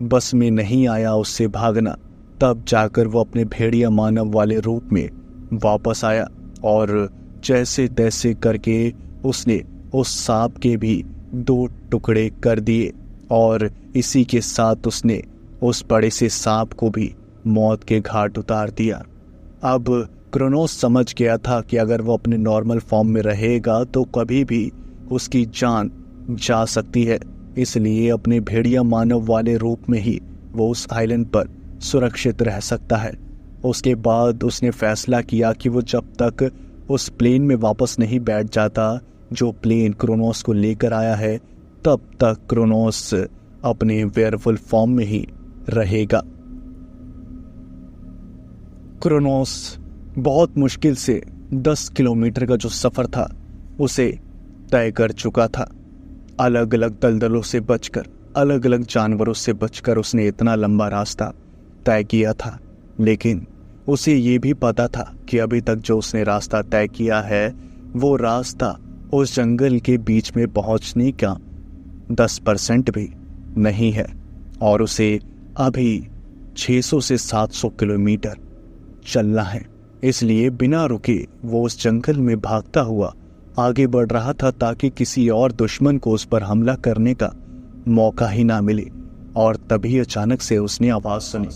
बस में नहीं आया उससे भागना, तब जाकर वो अपने भेड़िया मानव वाले रूप में वापस आया और जैसे तैसे करके उसने उस सांप के भी 2 टुकड़े कर दिए और इसी के साथ उसने उस बड़े से सांप को भी मौत के घाट उतार दिया। अब क्रोनोस समझ गया था कि अगर वो अपने नॉर्मल फॉर्म में रहेगा तो कभी भी उसकी जान जा सकती है, इसलिए अपने भेड़िया मानव वाले रूप में ही वो उस आइलैंड पर सुरक्षित रह सकता है। उसके बाद उसने फैसला किया कि वो जब तक उस प्लेन में वापस नहीं बैठ जाता जो प्लेन क्रोनोस को लेकर आया है, तब तक क्रोनोस अपने वेयरवुल्फ फॉर्म में ही रहेगा। क्रोनोस बहुत मुश्किल से 10 किलोमीटर का जो सफर था उसे तय कर चुका था। अलग अलग दलदलों से बचकर, अलग अलग जानवरों से बचकर उसने इतना लंबा रास्ता तय किया था, लेकिन उसे ये भी पता था कि अभी तक जो उसने रास्ता तय किया है वो रास्ता उस जंगल के बीच में पहुंचने का 10% भी नहीं है और उसे अभी 600 से 700 किलोमीटर चलना है। इसलिए बिना रुके वो उस जंगल में भागता हुआ आगे बढ़ रहा था ताकि किसी और दुश्मन को उस पर हमला करने का मौका ही ना मिले। और तभी अचानक से उसने आवाज सुनी,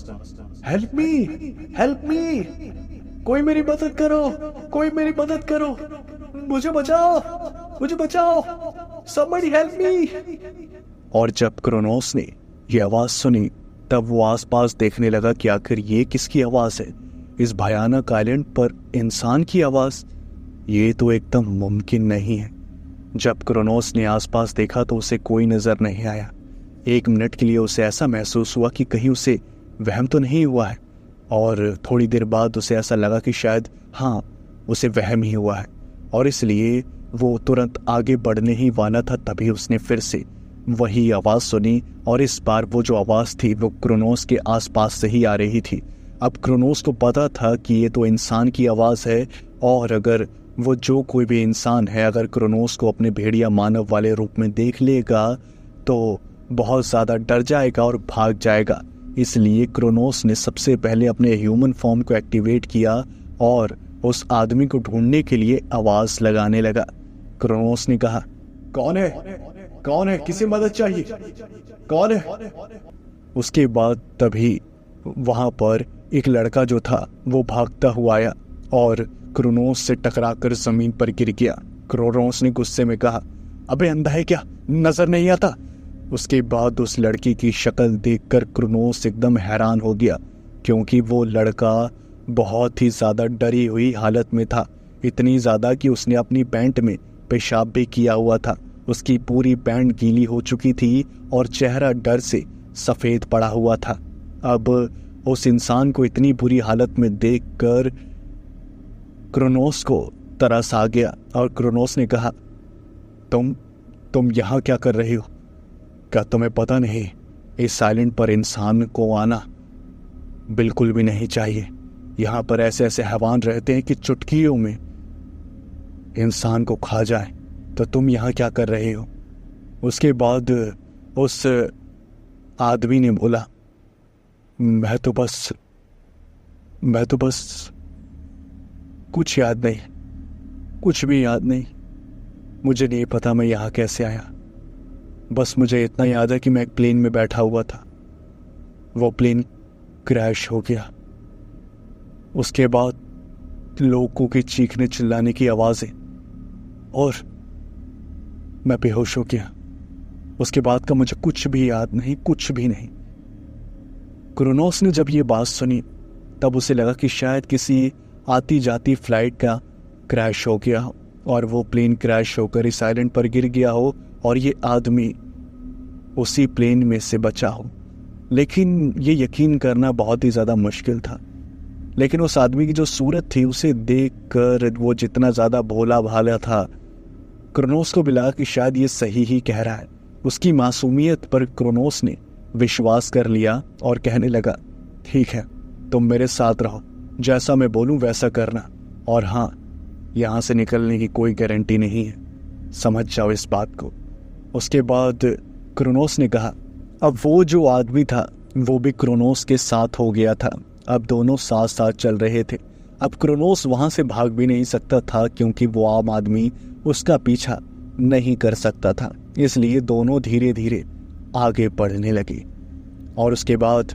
हेल्प मी, हेल्प मी, कोई मेरी मदद करो, कोई मेरी मदद करो, मुझे बचाओ, मुझे बचाओ, somebody help me। और जब क्रोनोस ने ये आवाज सुनी तब वो आसपास देखने लगा कि आखिर ये किसकी आवाज है। इस भयानक आइलैंड पर इंसान की आवाज, ये तो एकदम मुमकिन नहीं है। जब क्रोनोस ने आसपास देखा तो उसे कोई नजर नहीं आया। 1 मिनट के लिए उसे ऐसा महसूस हुआ कि कहीं उसे वहम तो नहीं हुआ है, और थोड़ी देर बाद उसे ऐसा लगा कि शायद हाँ उसे वहम ही हुआ है, और इसलिए वो तुरंत आगे बढ़ने ही वाला था। तभी उसने फिर से वही आवाज़ सुनी और इस बार वो जो आवाज़ थी वो क्रोनोस के आसपास से ही आ रही थी। अब क्रोनोस को पता था कि ये तो इंसान की आवाज़ है, और अगर वो जो कोई भी इंसान है अगर क्रोनोस को अपने भेड़िया मानव वाले रूप में देख लेगा तो बहुत ज़्यादा डर जाएगा और भाग जाएगा। इसलिए क्रोनोस ने सबसे पहले अपने ह्यूमन फॉर्म को एक्टिवेट किया और उस आदमी को ढूंढने के लिए आवाज़ लगाने लगा। क्रोनोस ने कहा, कौन है, कौन है, किसी मदद चाहिए, कौन है। उसके बाद तभी वहां पर एक लड़का जो था वो भागता हुआ आया और क्रोनोस से टकराकर जमीन पर गिर गया। क्रोनोस ने गुस्से में कहा, अबे अंधा है क्या, नजर नहीं आता। उसके बाद उस लड़की की शक्ल देखकर क्रोनोस एकदम हैरान हो गया, क्योंकि वो लड़का बहुत ही ज्यादा डरी हुई हालत में था। इतनी ज्यादा कि उसने अपनी पैंट में पेशाब भी किया हुआ था। उसकी पूरी पैंट गीली हो चुकी थी और चेहरा डर से सफेद पड़ा हुआ था। अब उस इंसान को इतनी बुरी हालत में देखकर क्रोनोस को तरस आ गया और क्रोनोस ने कहा, तुम यहाँ क्या कर रही हो? क्या तुम्हें पता नहीं इस आइलैंड पर इंसान को आना बिल्कुल भी नहीं चाहिए। यहाँ पर ऐसे ऐसे हैवान रहते हैं कि चुटकियों में इंसान को खा जाए। तो तुम यहाँ क्या कर रहे हो? उसके बाद उस आदमी ने बोला, मैं तो बस कुछ याद नहीं, कुछ भी याद नहीं। मुझे नहीं पता मैं यहाँ कैसे आया। बस मुझे इतना याद है कि मैं एक प्लेन में बैठा हुआ था, वो प्लेन क्रैश हो गया। उसके बाद लोगों के चीखने चिल्लाने की आवाज़ें, और मैं बेहोश हो गया। उसके बाद का मुझे कुछ भी याद नहीं, कुछ भी नहीं। क्रोनोस ने जब ये बात सुनी तब उसे लगा कि शायद किसी आती जाती फ्लाइट का क्रैश हो गया हो और वो प्लेन क्रैश होकर इस आइलैंड पर गिर गया हो और ये आदमी उसी प्लेन में से बचा हो। लेकिन ये यकीन करना बहुत ही ज़्यादा मुश्किल था। लेकिन उस आदमी की जो सूरत थी उसे देखकर वो जितना ज़्यादा भोला भाला था, क्रोनोस को भी लगा कि शायद ये सही ही कह रहा है। उसकी मासूमियत पर क्रोनोस ने विश्वास कर लिया और कहने लगा, ठीक है, तुम मेरे साथ रहो, जैसा मैं बोलूं वैसा करना, और हाँ, यहाँ से निकलने की कोई गारंटी नहीं है, समझ जाओ इस बात को। उसके बाद क्रोनोस ने कहा, अब वो जो आदमी था वो भी क्रोनोस के साथ हो गया था। अब दोनों साथ साथ चल रहे थे। अब क्रोनोस वहाँ से भाग भी नहीं सकता था क्योंकि वो आम आदमी उसका पीछा नहीं कर सकता था। इसलिए दोनों धीरे धीरे आगे बढ़ने लगे। और उसके बाद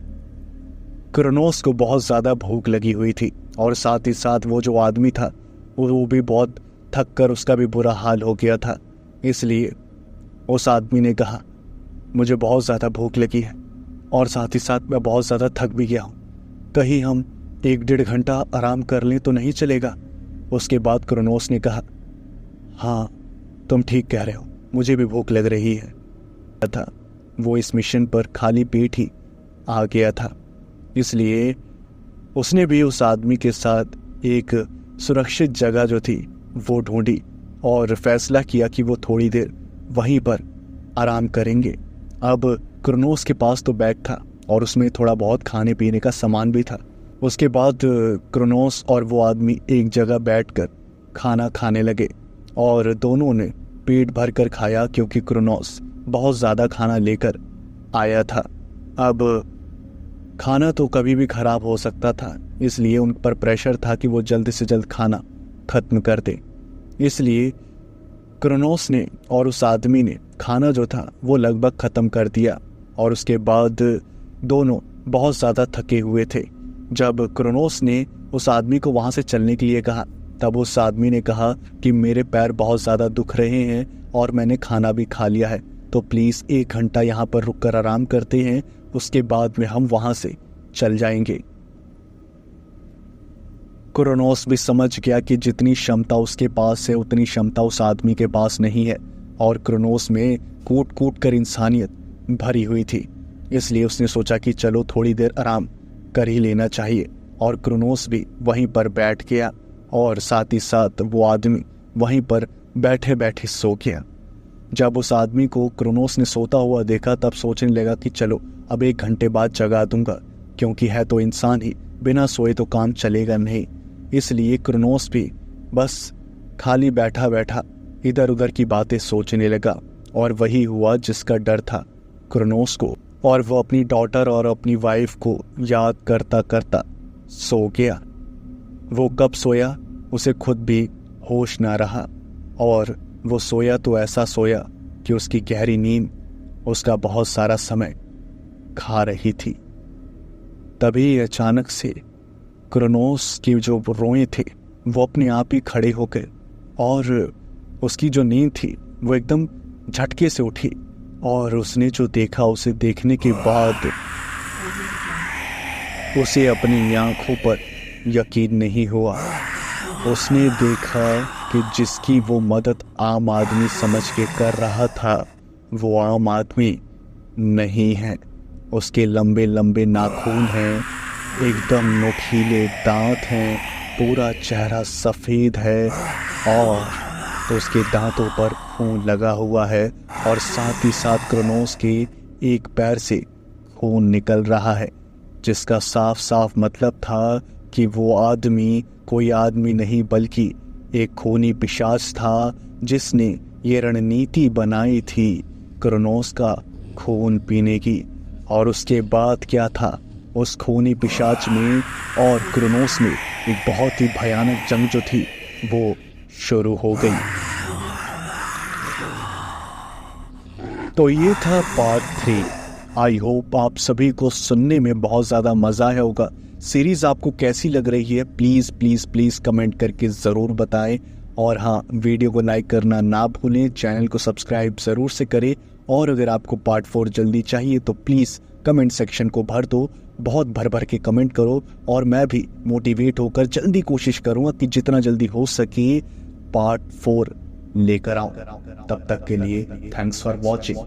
क्रोनोस को बहुत ज़्यादा भूख लगी हुई थी और साथ ही साथ वो जो आदमी था वो भी बहुत थक कर उसका भी बुरा हाल हो गया था। इसलिए उस आदमी ने कहा, मुझे बहुत ज़्यादा भूख लगी है और साथ ही साथ मैं बहुत ज़्यादा थक भी गया हूँ, कहीं हम 1-1.5 घंटा आराम कर लें तो नहीं चलेगा? उसके बाद क्रोनोस ने कहा, हाँ तुम ठीक कह रहे हो, मुझे भी भूख लग रही है था। वो इस मिशन पर खाली पेट ही आ गया था, इसलिए उसने भी उस आदमी के साथ एक सुरक्षित जगह जो थी वो ढूंढी और फैसला किया कि वो थोड़ी देर वहीं पर आराम करेंगे। अब क्रोनोस के पास तो बैग था और उसमें थोड़ा बहुत खाने पीने का सामान भी था। उसके बाद क्रोनोस और वो आदमी एक जगह बैठकर खाना खाने लगे और दोनों ने पेट भर कर खाया क्योंकि क्रोनोस बहुत ज़्यादा खाना लेकर आया था। अब खाना तो कभी भी ख़राब हो सकता था, इसलिए उन पर प्रेशर था कि वो जल्द से जल्द खाना ख़त्म कर दे। इसलिए क्रोनोस ने और उस आदमी ने खाना जो था वो लगभग ख़त्म कर दिया और उसके बाद दोनों बहुत ज़्यादा थके हुए थे। जब क्रोनोस ने उस आदमी को वहाँ से चलने के लिए कहा तब उस आदमी ने कहा कि मेरे पैर बहुत ज़्यादा दुख रहे हैं और मैंने खाना भी खा लिया है, तो प्लीज़ 1 घंटा यहाँ पर रुक कर आराम करते हैं, उसके बाद में हम वहाँ से चल जाएंगे। क्रोनोस भी समझ गया कि जितनी क्षमता उसके पास है उतनी क्षमता उस आदमी के पास नहीं है और क्रोनोस में कूट कूट कर इंसानियत भरी हुई थी। इसलिए उसने सोचा कि चलो थोड़ी देर आराम कर ही लेना चाहिए और क्रोनोस भी वहीं पर बैठ गया और साथ ही साथ वो आदमी वहीं पर बैठे बैठे सो गया। जब उस आदमी को क्रोनोस ने सोता हुआ देखा तब सोचने लगा कि चलो अब 1 घंटे बाद जगा दूंगा, क्योंकि है तो इंसान ही, बिना सोए तो काम चलेगा नहीं। इसलिए क्रोनोस भी बस खाली बैठा बैठा इधर उधर की बातें सोचने लगा और वही हुआ जिसका डर था क्रोनोस को, और वो अपनी डॉटर और अपनी वाइफ को याद करता करता सो गया। वो कब सोया उसे खुद भी होश ना रहा और वो सोया तो ऐसा सोया कि उसकी गहरी नींद उसका बहुत सारा समय खा रही थी। तभी अचानक से क्रोनोस की जो रोए थे वो अपने आप ही खड़े हो गए और उसकी जो नींद थी वो एकदम झटके से उठी और उसने जो देखा, उसे देखने के बाद उसे अपनी आंखों पर यकीन नहीं हुआ। उसने देखा कि जिसकी वो मदद आम आदमी समझ के कर रहा था वो आम आदमी नहीं है। उसके लंबे लंबे नाखून हैं, एकदम नुकीले दांत हैं, पूरा चेहरा सफ़ेद है और उसके दांतों पर खून लगा हुआ है और साथ ही साथ क्रोनोस के एक पैर से खून निकल रहा है, जिसका साफ साफ मतलब था कि वो आदमी कोई आदमी नहीं बल्कि एक खूनी पिशाच था जिसने ये रणनीति बनाई थी क्रोनोस का खून पीने की। और उसके बाद क्या था, उस खूनी पिशाच में और क्रोनोस में एक बहुत ही भयानक जंग जो थी वो शुरू हो गई। तो ये था पार्ट 3। आई होप आप सभी को सुनने में बहुत ज़्यादा मज़ा आया होगा। सीरीज आपको कैसी लग रही है प्लीज़ प्लीज़ प्लीज़ कमेंट करके ज़रूर बताएं। और हाँ, वीडियो को लाइक करना ना भूलें, चैनल को सब्सक्राइब ज़रूर से करें। और अगर आपको पार्ट 4 जल्दी चाहिए तो प्लीज़ कमेंट सेक्शन को भर दो, बहुत भर भर के कमेंट करो और मैं भी मोटिवेट होकर जल्दी कोशिश करूँगा कि जितना जल्दी हो सके पार्ट 4 लेकर आऊँ। तब तक के लिए थैंक्स फॉर वॉचिंग।